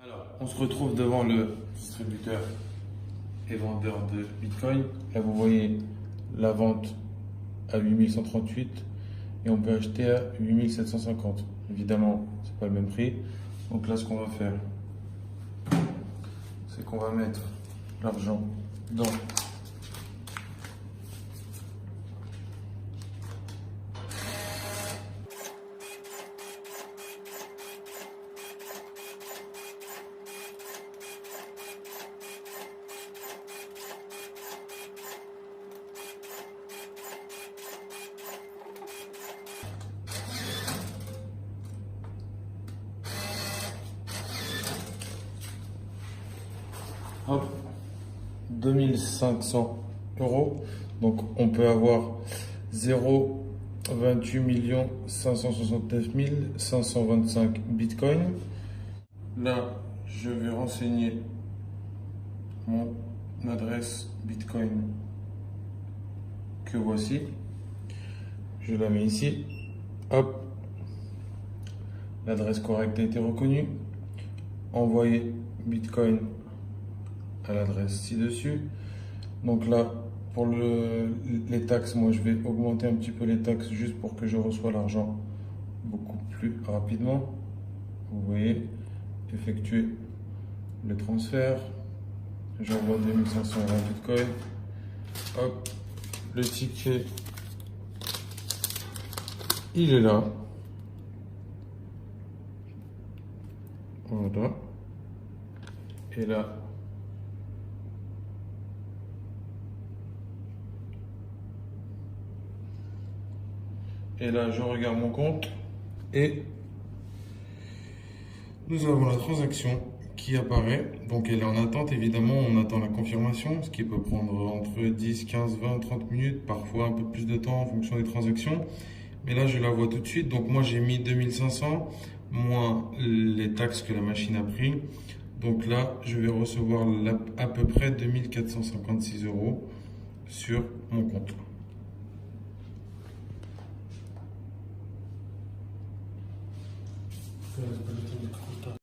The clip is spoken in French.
Alors, on se retrouve devant le distributeur et vendeur de Bitcoin. Là, vous voyez la vente à 8138 et on peut acheter à 8750. Évidemment, c'est pas le même prix. Donc là, ce qu'on va faire, c'est qu'on va mettre l'argent dans hop, 2500 euros. Donc on peut avoir 0,28 569 525 bitcoins. Là, je vais renseigner mon adresse bitcoin que voici. Je la mets ici. Hop. L'adresse correcte a été reconnue. Envoyer bitcoin à l'adresse ci-dessus. Donc là, pour les taxes, moi je vais augmenter un petit peu les taxes juste pour que je reçois l'argent beaucoup plus rapidement. Vous voyez, effectuer le transfert. J'envoie 2520 bitcoins. Hop, le ticket, il est là. Voilà. Et là, je regarde mon compte et nous avons la transaction qui apparaît. Donc elle est en attente, évidemment, on attend la confirmation, ce qui peut prendre entre 10, 15, 20, 30 minutes, parfois un peu plus de temps en fonction des transactions. Mais là, je la vois tout de suite. Donc moi, j'ai mis 2500 moins les taxes que la machine a pris. Donc là, je vais recevoir à peu près 2456 euros sur mon compte.